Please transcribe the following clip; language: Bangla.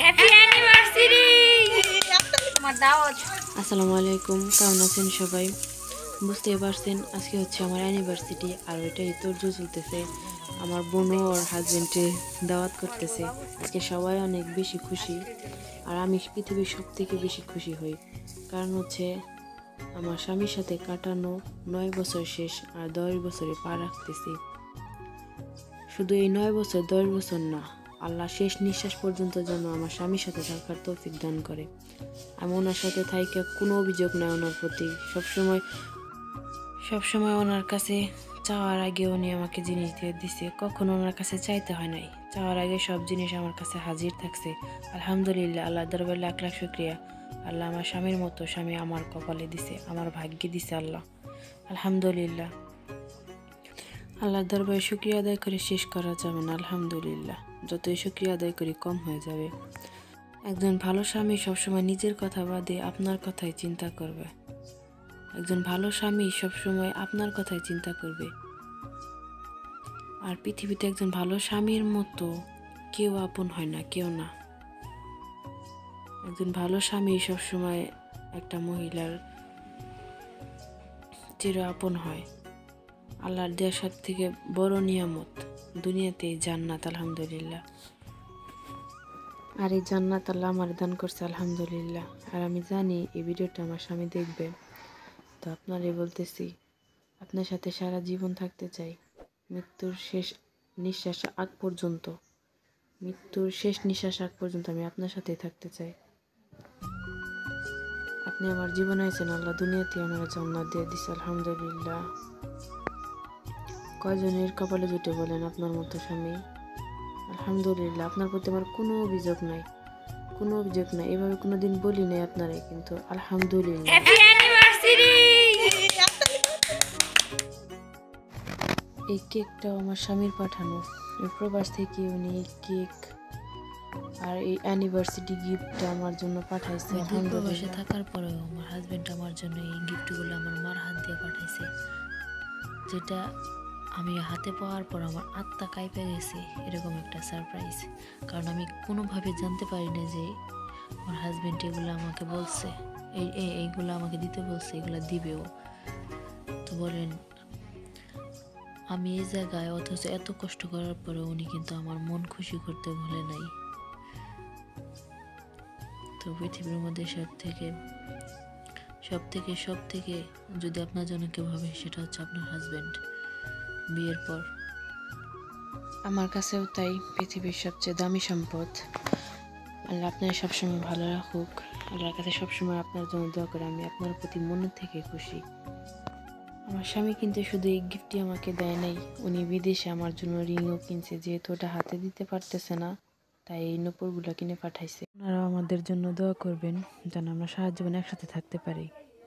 হ্যাপি অ্যানিভার্সারি আমার দাওয়াত। আসসালামু আলাইকুম, কেমন আছেন সবাই? বুঝতেই পারছেন আজকে হচ্ছে আমার অ্যানিভার্সারি, আর ওইটাই তোড়জোড় চলতেছে। আমার বোনও ওর হাজবেন্ডে দাওয়াত করতেছে। আজকে সবাই অনেক বেশি খুশি, আর আমি পৃথিবীর সব থেকে বেশি খুশি হই। কারণ হচ্ছে আমার স্বামীর সাথে কাটানো 9 বছর শেষ, আর 10 বছরে পা রাখতেছি। শুধু এই 9 বছর 10 বছর না, আল্লাহ শেষ নিঃশ্বাস পর্যন্ত যেন আমার স্বামীর সাথে থাকার তৌফিক দান করে। আমি ওনার সাথে থাইকে কোনো অভিযোগ নাই ওনার প্রতি। সবসময় ওনার কাছে চাওয়ার আগে উনি আমাকে জিনিস দিয়ে দিছে, কখনো ওনার কাছে চাইতে হয় নাই। চাওয়ার আগে সব জিনিস আমার কাছে হাজির থাকছে। আলহামদুলিল্লাহ, আল্লাহ দরবারে লাখ লাখ শুক্রিয়া। আল্লাহ আমার স্বামীর মতো স্বামী আমার কপালে দিছে, আমার ভাগ্যে দিছে আল্লাহ। আলহামদুলিল্লাহ, আল্লাহর দরবারে শুক্রিয়া আদায় করে শেষ করা যাবে না। আলহামদুলিল্লাহ, যতই শুক্রিয়া আদায় করি কম হয়ে যাবে। একজন ভালো স্বামী সবসময় নিজের কথা বাদে আপনার কথাই চিন্তা করবে। একজন ভালো স্বামী সবসময় আপনার কথাই চিন্তা করবে। আর পৃথিবীতে একজন ভালো স্বামীর মতো কেউ আপন হয় না, কেউ না। একজন ভালো স্বামী সবসময় একটা মহিলার চির আপন হয়। আল্লাহর দেওয়া সব থেকে বড় নিয়ামত দুনিয়াতে জান্নাত। আলহামদুলিল্লাহ, আর এই জান্নাত আল্লাহ আমার দান করছে, আলহামদুলিল্লাহ। আর আমি জানি এই ভিডিওটা আমার স্বামী দেখবে, তো আপনারই বলতেছি, আপনার সাথে সারা জীবন থাকতে চাই। মৃত্যুর শেষ নিঃশ্বাস আগ পর্যন্ত, মৃত্যুর শেষ নিঃশ্বাস আগ পর্যন্ত আমি আপনার সাথেই থাকতে চাই। আপনি আমার জীবনে আছেন, আল্লাহ দুনিয়াতে আমার জান্নাত দিয়ে দিছে, আলহামদুলিল্লাহ। কয়জনের কপালে জুটে বলেন আপনার মতো স্বামী? আলহামদুলিল্লাহ, আপনার প্রতি আমার কোনো অভিযোগ নাই, কোনো অভিযোগ নাই। এভাবে কোনোদিন বলি নাই আপনারাই, কিন্তু আলহামদুলিল্লাহ। Happy anniversary. এই কেকটাও আমার স্বামীর পাঠানো, ওই প্রবাস থেকে উনি এই কেক আর এই অ্যানিভার্সারি গিফটটা আমার জন্য পাঠাইছে। প্রবাসে থাকার পরেও আমার হাজব্যান্ড আমার জন্য এই গিফটগুলো আমার মার হাত দিয়ে পাঠাইছে, যেটা আমি হাতে পাওয়ার পর আমার আত্মা কাঁপে গেছে। এরকম একটা সারপ্রাইজ, কারণ আমি কোনোভাবে জানতে পারি না যে আমার হাজব্যান্ড এগুলো আমাকে বলছে, এইগুলো আমাকে দিতে বলছে, এগুলো দিবেও। তো বলেন, আমি এই জায়গায় অথচ এত কষ্ট করার পরেও উনি কিন্তু আমার মন খুশি করতে ভুলে নাই। তো পৃথিবীর মধ্যে সব থেকে যদি আপনার জন্য কেউ ভাবে, সেটা হচ্ছে আপনার হাজব্যান্ড বিয়ের পর। আমার কাছেও তাই, পৃথিবীর সবচেয়ে দামি সম্পদ। আল্লাহ আপনার সবসময় ভালো রাখুক। আল্লাহর কাছে সবসময় আপনার জন্য দোয়া করে। আমি আপনার প্রতি মনের থেকে খুশি। আমার স্বামী কিন্তু শুধু এই গিফটই আমাকে দেয় নাই, উনি বিদেশে আমার জন্য রিংও কিনছে। যেহেতু ওটা হাতে দিতে পারতেছে না, তাই এই নূপুরগুলো কিনে পাঠাইছে। আপনারাও আমাদের জন্য দোয়া করবেন যেন আমরা সারা জীবন একসাথে থাকতে পারি।